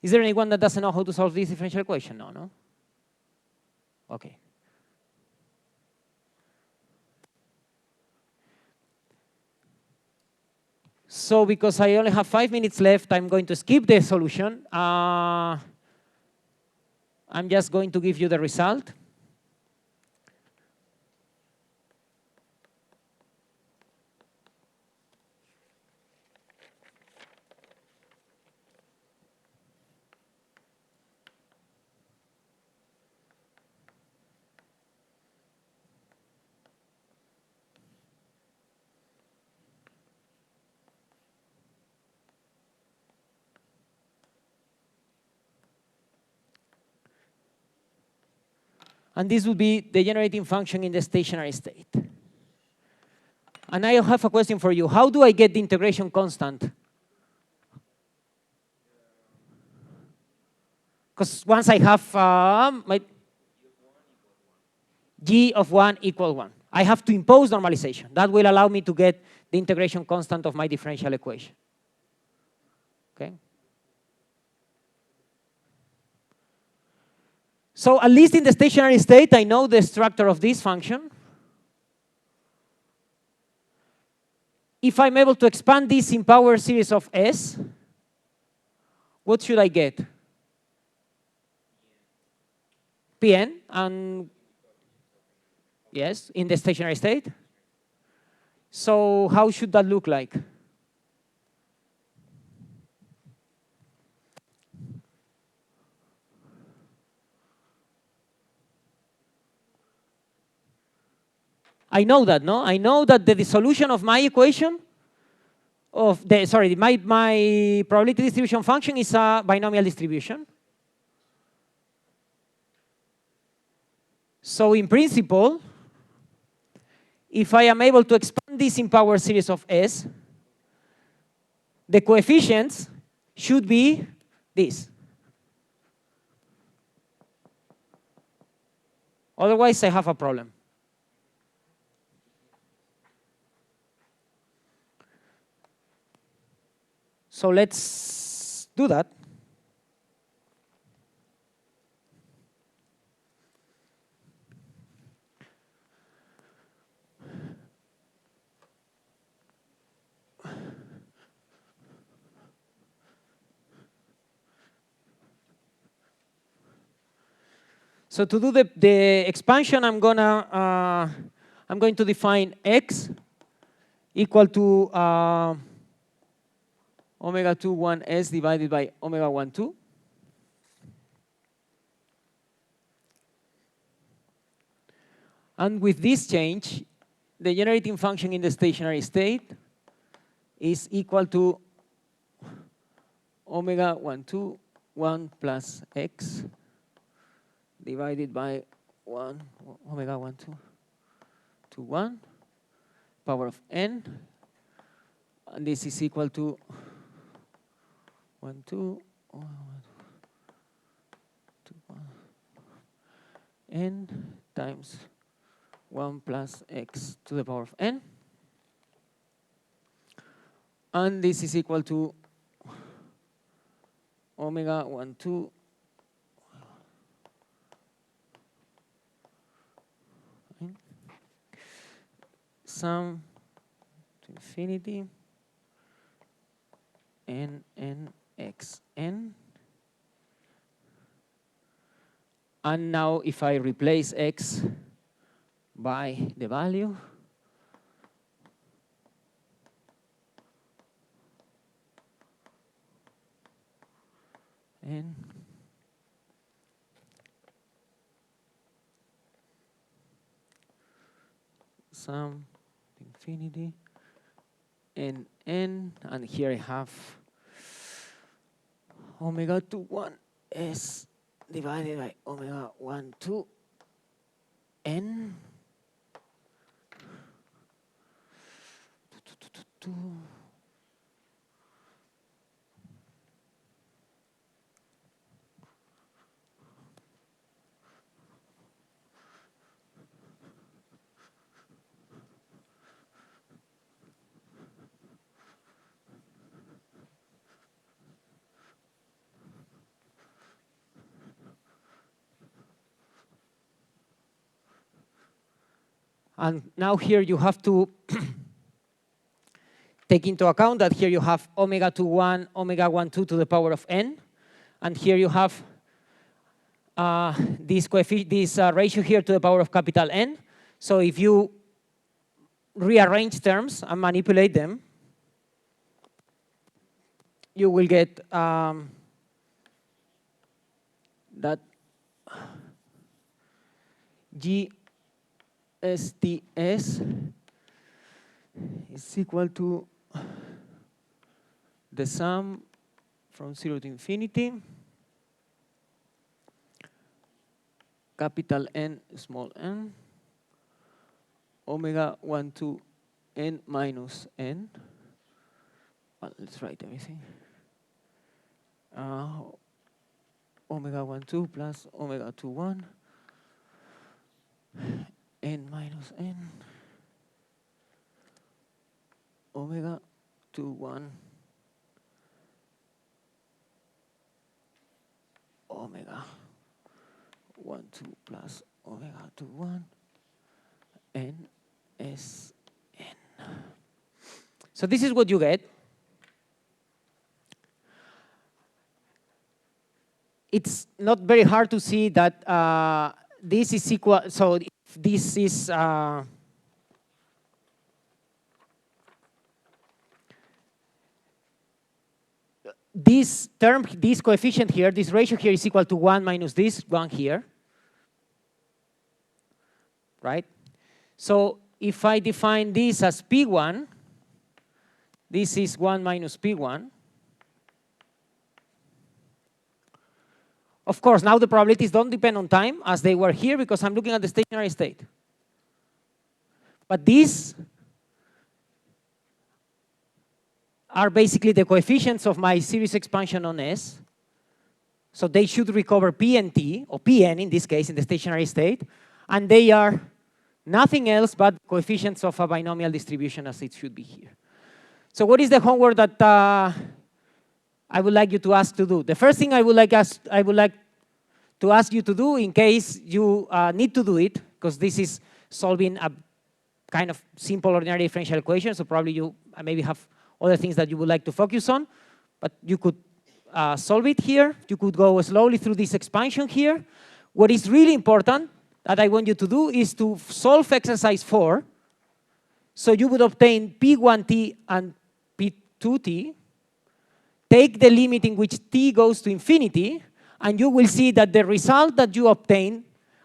Is there anyone that doesn't know how to solve this differential equation? No, no? Okay. So because I only have 5 minutes left, I'm going to skip the solution. I'm just going to give you the result. And this would be the generating function in the stationary state. And I have a question for you. How do I get the integration constant? Because once I have my G of 1 equal 1, I have to impose normalization. That will allow me to get the integration constant of my differential equation. Okay? So at least in the stationary state, I know the structure of this function. If I'm able to expand this in power series of S, what should I get? Pn, and yes, in the stationary state. So how should that look like? I know that, no? I know that the dissolution of my equation of the, sorry, my probability distribution function is a binomial distribution. So in principle, if I am able to expand this in power series of S, the coefficients should be this. Otherwise, I have a problem. So let's do that. So to do the expansion, I'm going to define x equal to omega 2 1 s divided by omega 1 2. And with this change, the generating function in the stationary state is equal to omega 1, 2, 1 plus x divided by 1, omega 1, 2, to 1, power of n. And this is equal to 1, 2, 1, 2, 1, n times 1 plus x to the power of n. And this is equal to omega 1, 2, sum to infinity n x n. And now if I replace x by the value, n sum to infinity n, and here I have omega 2, 1 s divided by omega 1, 2 n. And now here you have to take into account that here you have omega 2, 1, omega 1, 2 to the power of n. And here you have this ratio here to the power of capital N. So if you rearrange terms and manipulate them, you will get that GSTS is equal to the sum from 0 to infinity, capital N, small n, omega 1, 2, n minus n. Well, let's write everything. Omega 1, 2 plus omega 2, 1, n minus n, omega 2, 1, omega 1, 2 plus omega 2, 1, n s n. So this is what you get. It's not very hard to see that this is equal, so if this is this term, this coefficient here, this ratio here is equal to 1 minus this one here, right? So if I define this as P1, this is 1 minus P1. Of course, now the probabilities don't depend on time as they were here because I'm looking at the stationary state. But these are basically the coefficients of my series expansion on S. So they should recover P and T, or Pn in this case, in the stationary state. And they are nothing else but coefficients of a binomial distribution as it should be here. So what is the homework that I would like you to ask to do? The first thing I would like to ask you to do, in case you need to do it, because this is solving a kind of simple ordinary differential equation, so probably you maybe have other things that you would like to focus on, but you could solve it here. You could go slowly through this expansion here. What is really important that I want you to do is to solve exercise 4. So you would obtain P1t and P2t, take the limit in which t goes to infinity, and you will see that the result that you obtain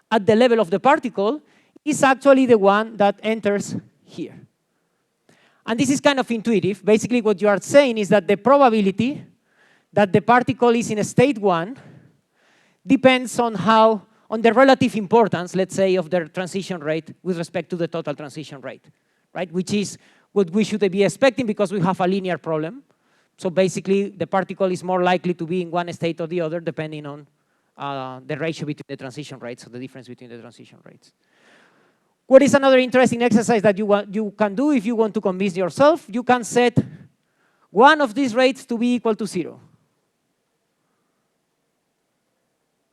at the level of the particle is actually the one that enters here. And this is kind of intuitive. Basically, what you are saying is that the probability that the particle is in a state 1 depends on on the relative importance, let's say, of the transition rate with respect to the total transition rate, right? Which is what we should be expecting because we have a linear problem. So basically, the particle is more likely to be in one state or the other depending on the ratio between the transition rates, or the difference between the transition rates. What is another interesting exercise that you can do if you want to convince yourself? You can set one of these rates to be equal to 0.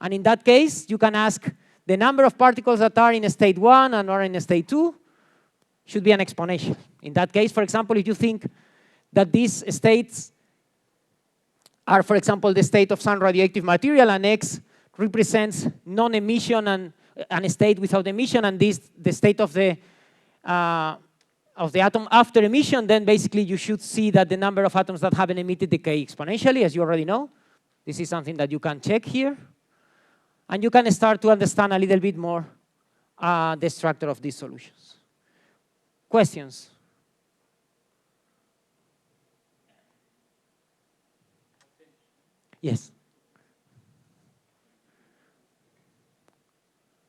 And in that case, you can ask the number of particles that are in state 1 and are in state 2 should be an exponential. In that case, for example, if you think that these states are, for example, the state of some radioactive material, and X represents non-emission and a state without emission, and this the state of the atom after emission, then basically you should see that the number of atoms that haven't emitted decay exponentially, as you already know. This is something that you can check here. And you can start to understand a little bit more the structure of these solutions. Questions? Yes.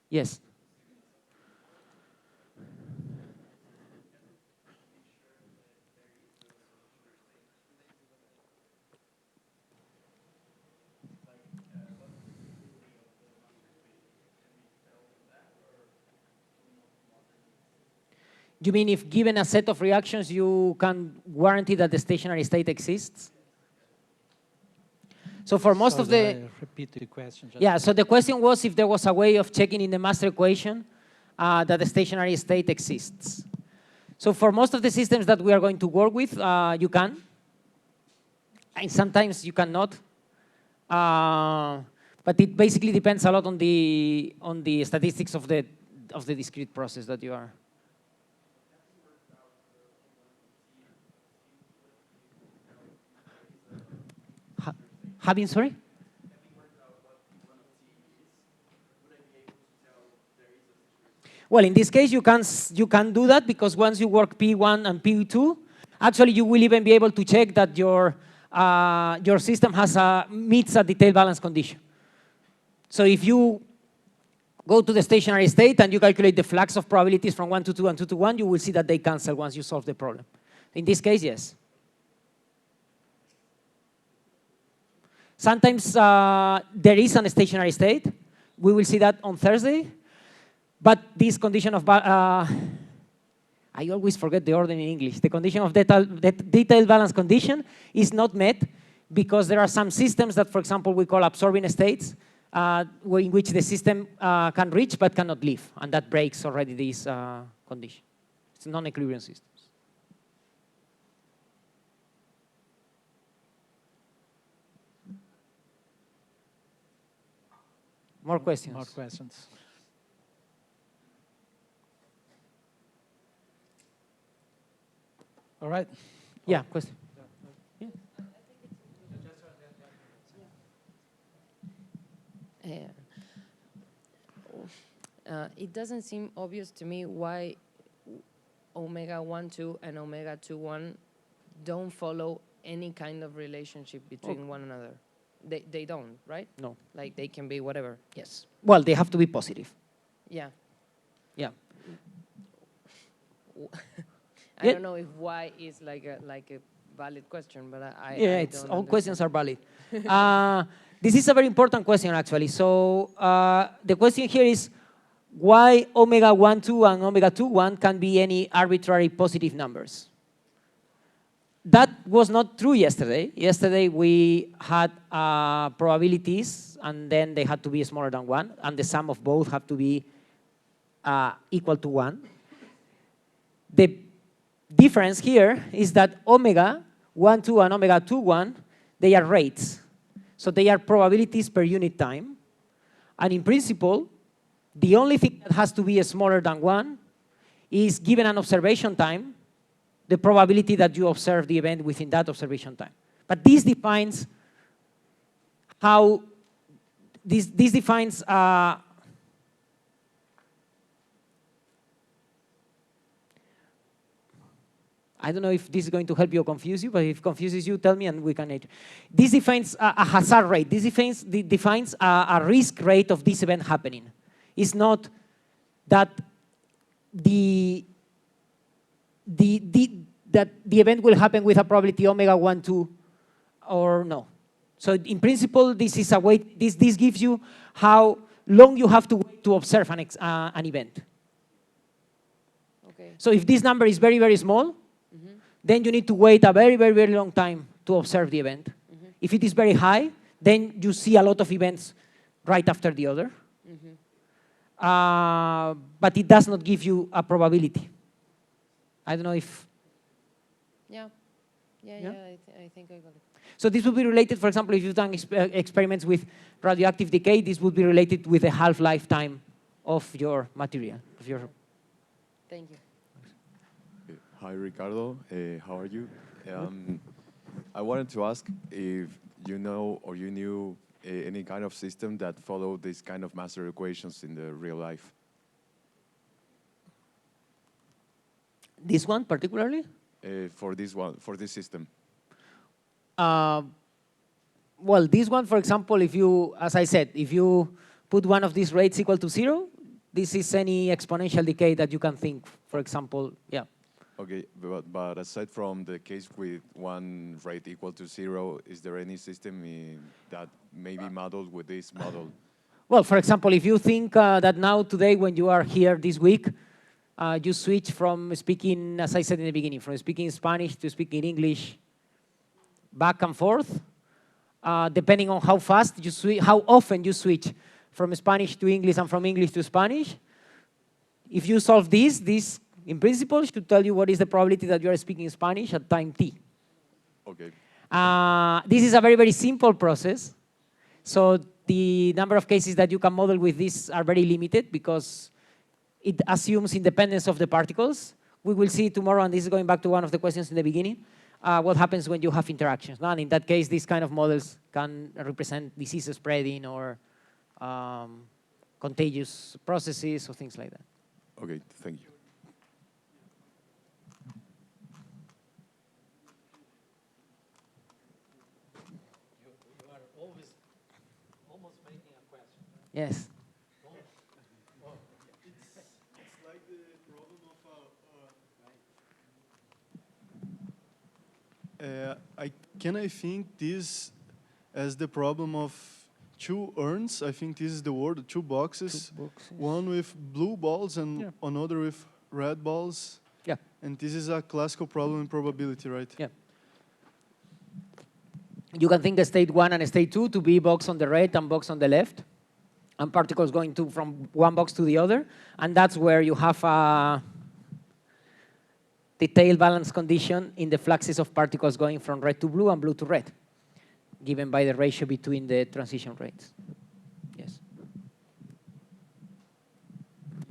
Yes. You mean if given a set of reactions, you can guarantee that the stationary state exists? So for most of the... Repeat the question. Yeah, so the question was if there was a way of checking in the master equation that the stationary state exists. So for most of the systems that we are going to work with, you can. And sometimes you cannot. But it basically depends a lot on the statistics of the discrete process that you are. Having, sorry? Well, in this case, you can do that because once you work P1 and P2, actually you will even be able to check that your system meets a detailed balance condition. So if you go to the stationary state and you calculate the flux of probabilities from 1 to 2 and 2 to 1, you will see that they cancel once you solve the problem. In this case, yes. Sometimes there is a stationary state. We will see that on Thursday. But this condition of, I always forget the order in English. The condition of detailed balance condition is not met because there are some systems that, for example, we call absorbing states, in which the system can reach but cannot leave. And that breaks already this condition. It's a non-equilibrium system. More questions? More questions. All right. Yeah, question. It doesn't seem obvious to me why omega 1, 2 and omega 2, 1 don't follow any kind of relationship between one another. They don't, right? No. Like they can be whatever. Yes. Well, they have to be positive. Yeah. Yeah. I don't know if why is like a valid question, but I all questions are valid. This is a very important question, actually. So the question here is why omega 1, 2 and omega 2, 1 can be any arbitrary positive numbers. That was not true yesterday. Yesterday we had probabilities, and then they had to be smaller than 1, and the sum of both have to be equal to 1. The difference here is that omega 1, 2 and omega 2, 1, they are rates. So they are probabilities per unit time. And in principle, the only thing that has to be smaller than 1 is, given an observation time, the probability that you observe the event within that observation time. But this defines how, this defines I don't know if this is going to help you or confuse you, but if it confuses you, tell me and we can. This defines a hazard rate. This defines a risk rate of this event happening. It's not that the event will happen with a probability omega 1, 2, or no. So in principle, this is a way, this gives you how long you have to wait to observe an event. Okay. So if this number is very, very small, then you need to wait a very, very, very long time to observe the event. If it is very high, then you see a lot of events right after the other. But it does not give you a probability. I don't know if... Yeah, I think I got it. So this would be related, for example, if you've done experiments with radioactive decay, this would be related with the half-life time of your material. Thank you. Hi, Ricardo. How are you? I wanted to ask if you know or you knew any kind of system that followed this kind of master equations in the real life. This one particularly? For this system. Well, this one, for example, if you, as I said, if you put one of these rates equal to 0, this is any exponential decay that you can think, for example, yeah. Okay, but aside from the case with one rate equal to 0, is there any system that may be modeled with this model? Well, for example, if you think that now today when you are here this week, you switch from speaking, as I said in the beginning, from speaking Spanish to speaking English back and forth, depending on how fast you switch, how often you switch from Spanish to English and from English to Spanish. If you solve this in principle should tell you what is the probability that you are speaking Spanish at time t. Okay. This is a very, very simple process. So the number of cases that you can model with this are very limited because it assumes independence of the particles. We will see tomorrow, and this is going back to one of the questions in the beginning, what happens when you have interactions. And in that case, these kind of models can represent disease spreading or contagious processes or things like that. Okay, thank you. You are always almost making a question. Yes. It's like the problem of can I think this as the problem of two urns? I think this is the word, two boxes. One with blue balls and another with red balls. Yeah. And this is a classical problem in probability, right? Yeah. You can think state 1 and state 2 to be box on the right and box on the left, and particles going from one box to the other, and that's where you have a detailed balance condition in the fluxes of particles going from red to blue and blue to red, given by the ratio between the transition rates. Yes.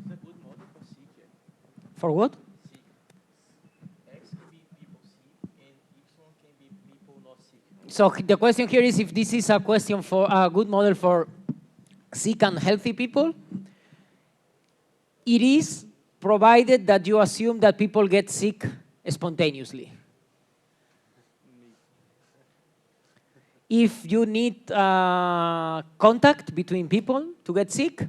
It's a good model for C. For what? C. X can be people C, and Y can be people not C. So the question here is if this is a question for a good model for sick and healthy people. It is, provided that you assume that people get sick spontaneously. If you need contact between people to get sick,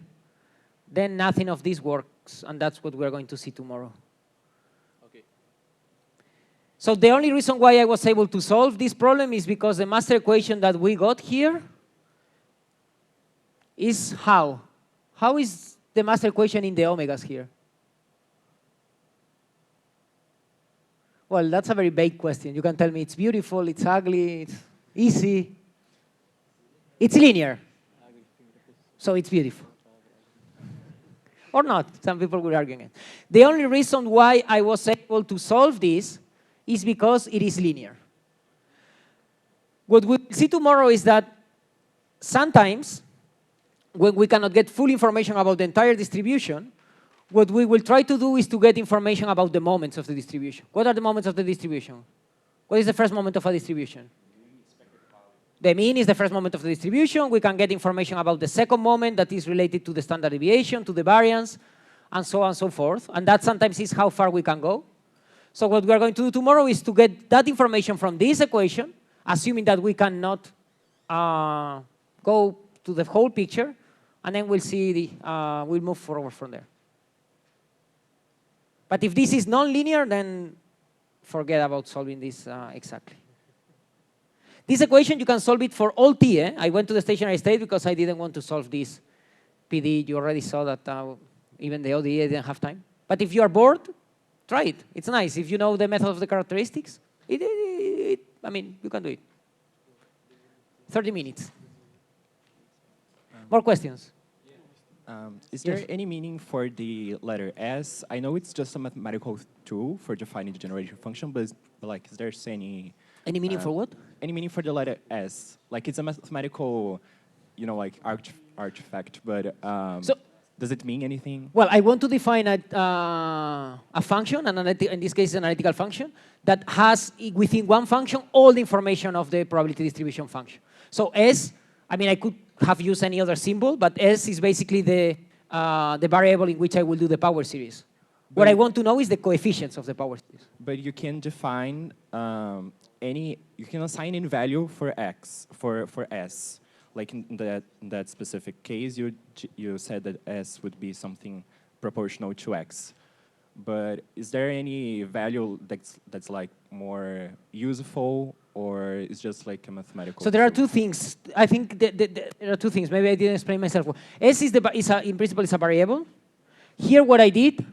then nothing of this works, and that's what we're going to see tomorrow. Okay. So the only reason why I was able to solve this problem is because the master equation that we got here is how? How is the master equation in the omegas here? Well, that's a very vague question. You can tell me it's beautiful, it's ugly, it's easy. It's linear. So it's beautiful. Or not. Some people will argue it. The only reason why I was able to solve this is because it is linear. What we'll see tomorrow is that sometimes when we cannot get full information about the entire distribution, what we will try to do is to get information about the moments of the distribution. What are the moments of the distribution? What is the first moment of a distribution? The mean is the first moment of the distribution. We can get information about the second moment that is related to the standard deviation, to the variance, and so on and so forth. And that sometimes is how far we can go. So what we are going to do tomorrow is to get that information from this equation, assuming that we cannot go to the whole picture, and then we'll see we'll move forward from there. But if this is non-linear, then forget about solving this exactly. This equation, you can solve it for all t. I went to the stationary state because I didn't want to solve this PD. You already saw that even the ODE didn't have time. But if you are bored, try it. It's nice. If you know the method of the characteristics, I mean, you can do it. 30 minutes. More questions? Is there any meaning for the letter S? I know it's just a mathematical tool for defining the generation function, but like, is there any meaning for what? Any meaning for the letter S? Like, it's a mathematical, you know, like artifact, but so, does it mean anything? Well, I want to define a function, in this case, an analytical function, that has within one function all the information of the probability distribution function. So S, I mean, I could have used any other symbol, but S is basically the variable in which I will do the power series. What I want to know is the coefficients of the power series. But you can define you can assign any value for X, for S. Like in that specific case, you said that S would be something proportional to X. But is there any value that's like more useful, or it's just like a mathematical? So there are two things. I think there are two things. Maybe I didn't explain myself well. S is in principle is a variable. Here, what I did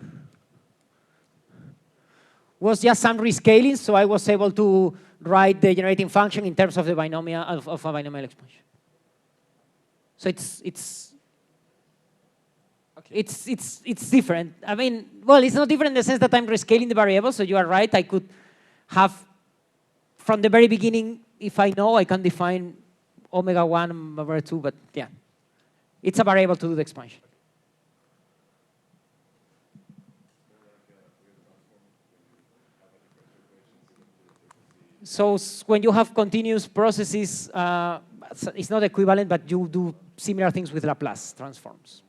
was just some rescaling, so I was able to write the generating function in terms of the binomial of a binomial expansion. So it's different. I mean, well, it's not different in the sense that I'm rescaling the variable. So you are right. I could have from the very beginning, if I know, I can define omega 1 and omega 2. But yeah, it's a variable to do the expansion. So when you have continuous processes, it's not equivalent, but you do similar things with Laplace transforms.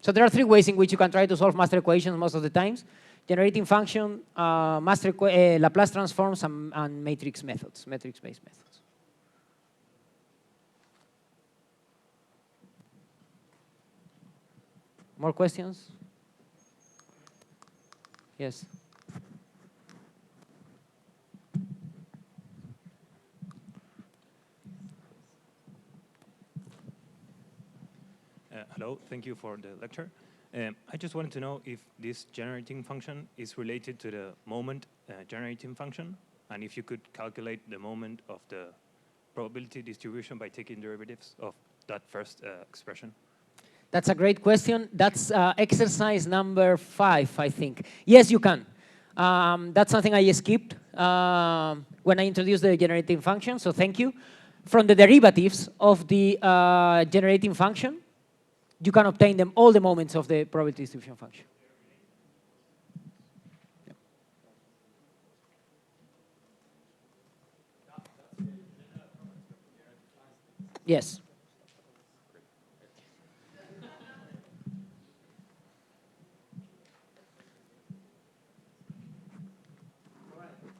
So there are three ways in which you can try to solve master equations most of the times: generating function, Laplace transforms, and matrix methods, matrix-based methods. More questions? Yes. Hello, thank you for the lecture. I just wanted to know if this generating function is related to the moment generating function, and if you could calculate the moment of the probability distribution by taking derivatives of that first expression. That's a great question. That's exercise number 5, I think. Yes, you can. That's something I skipped when I introduced the generating function, so thank you. From the derivatives of the generating function, you can obtain them all the moments of the probability distribution function. Yes.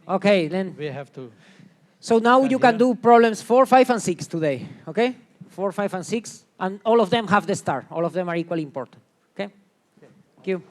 Okay, then. We have to. So now you can do problems 4, 5, and 6 today, okay? 4, 5, and 6, and all of them have the star. All of them are equally important, okay? Thank you.